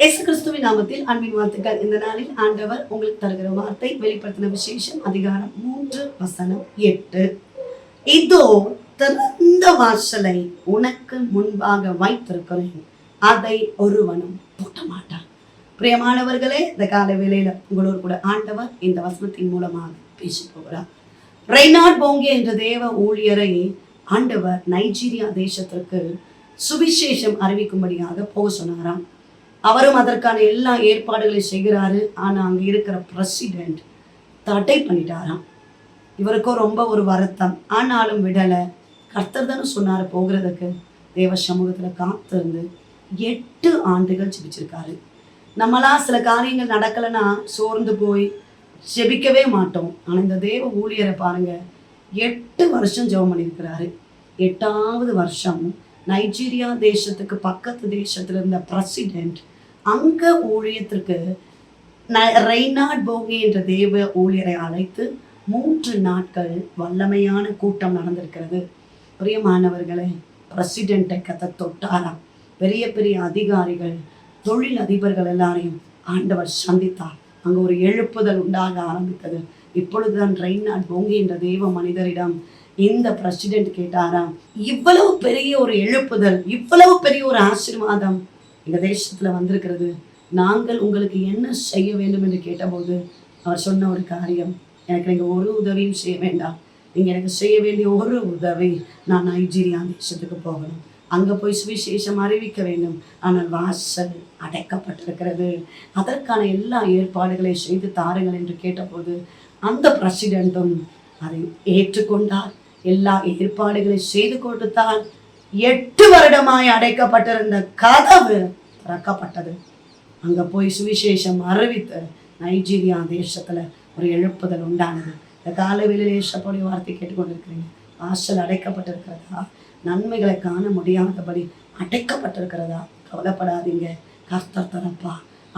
இயேசு கிறிஸ்துவின் நாமத்தில் அன்பின் வாழ்த்துக்கள். இந்த நாளில் ஆண்டவர் உங்களுக்கு தருகிற வார்த்தை வெளிப்படுத்தின விசேஷம் அதிகாரம் 3:8. இதோ திறந்த வாசலை உனக்கு முன்பாக வைத்திருக்கிறேன், அதை ஒருவனும் பூட்ட மாட்டான். பிரியமானவர்களே, இந்த கால வேளையில உங்களோடு கூட ஆண்டவர் இந்த வசனத்தின் மூலமாக பேசி போகிறார். ரெய்னார்ட் போங்கே என்ற தேவ ஊழியரை ஆண்டவர் நைஜீரியா தேசத்திற்கு சுவிசேஷம் அறிவிக்கும்படியாக போக சொன்னாராம். அவரும் அதற்கான எல்லா ஏற்பாடுகளையும் செய்கிறாரு. ஆனா அங்க இருக்கிற பிரசிடென்ட் தடை பண்ணிட்டாராம். இவருக்கும் ரொம்ப ஒரு வருத்தம். ஆனாலும் விடலை. கர்த்தர் தானே சொன்னாரு போகிறதுக்கு. தேவ சமூகத்துல காத்திருந்து 8 ஆண்டுகள் ஜெபிச்சிருக்காரு. நம்மளா சில காரியங்கள் நடக்கலைன்னா சோர்ந்து போய் ஜெபிக்கவே மாட்டோம். ஆனா இந்த தேவ ஊழியரை பாருங்க, 8 வருஷம் ஜெபம் பண்ணியிருக்கிறாரு. 8வது வருஷம் நைஜீரியா தேசத்துக்கு பக்கத்து தேசத்துல இருந்த பிரசிடென்ட் அங்க ஊழியத்திற்கு ரெய்னார்ட் போங்கே என்ற தேவ ஊழியரை அழைத்து 3 நாட்கள் வல்லமையான கூட்டம் நடந்திருக்கிறது. பிரியமானவர்களே, பிரசிடென்ட்டை கத்த தொட்டாராம். பெரிய பெரிய அதிகாரிகள், தொழில் அதிபர்கள் எல்லாரையும் ஆண்டவர் சந்தித்தார். அங்க ஒரு எழுப்புதல் உண்டாக ஆரம்பித்தது. இப்பொழுதுதான் ரெய்னார்ட் போங்கே என்ற தேவ மனிதரிடம் இந்த பிரசிடென்ட் கேட்டாராம், இவ்வளவு பெரிய ஒரு எழுப்புதல், இவ்வளவு பெரிய ஒரு ஆசீர்வாதம் எங்க தேசத்துல வந்திருக்கிறது, நாங்கள் உங்களுக்கு என்ன செய்ய வேண்டும் என்று கேட்டபோது அவர் சொன்ன ஒரு காரியம், எனக்கு நீங்க ஒரு உதவியும் செய்ய வேண்டாம். நீங்க எனக்கு செய்ய வேண்டிய ஒரு உதவி, நான் நைஜீரியா தேசத்துக்கு போகணும், அங்க போய் சுவிசேஷம் அறிவிக்க வேண்டும். ஆனால் வாசல் அடைக்கப்பட்டிருக்கிறது, அதற்கான எல்லா ஏற்பாடுகளையும் செய்து தாருங்கள் என்று கேட்டபோது அந்த பிரசிடென்ட்டும் அதை ஏற்றுக்கொண்டார். எல்லா ஏற்பாடுகளை செய்து கொடுத்தால் 8 வருடமாய் அடைக்கப்பட்டிருந்த கதவு திறக்கப்பட்டது. அங்க போய் சுவிசேஷம் அறிவித்து நைஜீரியா தேசத்துல ஒரு எழுப்புதல் உண்டானது. இந்த காலவெளியிலே ஏசப்போடைய வார்த்தை கேட்டுக்கொண்டிருக்கிறீங்க. வாசல் அடைக்கப்பட்டிருக்கிறதா? நன்மைகளை காண முடியாதபடி அடைக்கப்பட்டிருக்கிறதா? கவலைப்படாதீங்க, கர்த்தர் திறப்பா.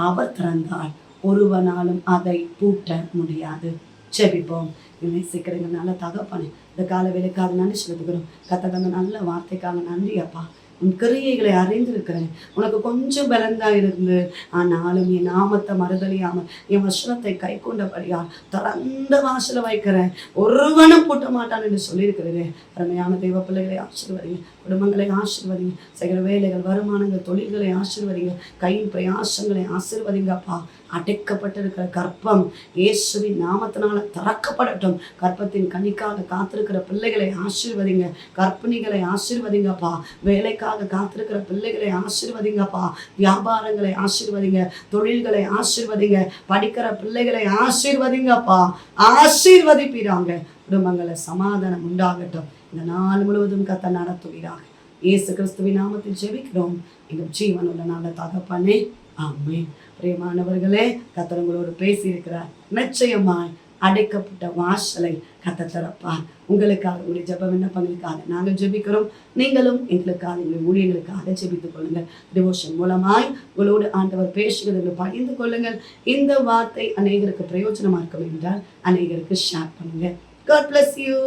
அவர் திறந்தால் ஒருவனாலும் அதை பூட்ட முடியாது. செபிப்போம். நேசிக்கிறீங்கனால தகப்பனே, இந்த கால வேலைக்காக நன்றி செலுத்துக்கிறோம். கத்தகந்த நல்ல வார்த்தைக்காக நன்றி அப்பா. உன் கிரியைகளை அறிந்திருக்கிறேன். உனக்கு கொஞ்சம் பலந்தா இருந்து ஆனாலும் என் நாமத்தை மறுதலியாமல் என் வசனத்தை கை கொண்டபடியால் திறந்த வாசல வைக்கிறேன், ஒருவனும் பூட்ட மாட்டான் என்று சொல்லியிருக்கிறேன். அருமையான தெய்வ பிள்ளைகளை ஆசீர்வதிங்க, குடும்பங்களை ஆசீர்வதிங்க, செய்கிற வேலைகள், வருமானங்கள், தொழில்களை ஆசீர்வதிங்க, கையின் பிரயாசங்களை ஆசீர்வதிங்கப்பா. அடைக்கப்பட்டிருக்கிற கற்பம் இயேசுவின் நாமத்தினால திறக்கப்படட்டும். கற்பத்தின் கனிக்காக காத்திருக்கிற பிள்ளைகளை ஆசீர்வதிங்க, கர்ப்பிணிகளை ஆசீர்வதிங்கப்பா. வேலைக்காக காத்திருக்கிற பிள்ளைகளை ஆசீர்வதிங்கப்பா. வியாபாரங்களை ஆசீர்வதிங்க, தொழில்களை ஆசீர்வதிங்க, படிக்கிற பிள்ளைகளை ஆசீர்வதிங்கப்பா. ஆசீர்வதிப்பீராங்க. குடும்பங்களை சமாதானம் உண்டாகட்டும். இந்த நாள் முழுவதும் கத்த நடத்துவீராக. இயேசு கிறிஸ்துவின் நாமத்தில் ஜெபிக்கிறோம் எங்கள் ஜீவனுள்ள நல்ல தகப்பனே, ஆமென். பிரியமானவர்களே, கர்த்தர் உங்களோடு பேசியிருக்கிறார். நிச்சயமாய் அடைக்கப்பட்ட வாசலை கர்த்தர் திறப்பார். உங்களுக்காக, உங்களுடைய ஜெப விண்ணப்பங்களுக்காக நாங்கள் ஜெபிக்கிறோம். நீங்களும் எங்களுக்காக, எங்களுடைய ஊழியர்களுக்காக ஜெபித்துக் கொள்ளுங்கள். டிவோஷன் மூலமாய் உங்களோடு ஆண்டவர் பேசுகிறது பகிர்ந்து கொள்ளுங்கள். இந்த வார்த்தை அநேகருக்கு பிரயோஜனமா இருக்கும் என்றால் அநேகருக்கு ஷேர் பண்ணுங்க. God bless you.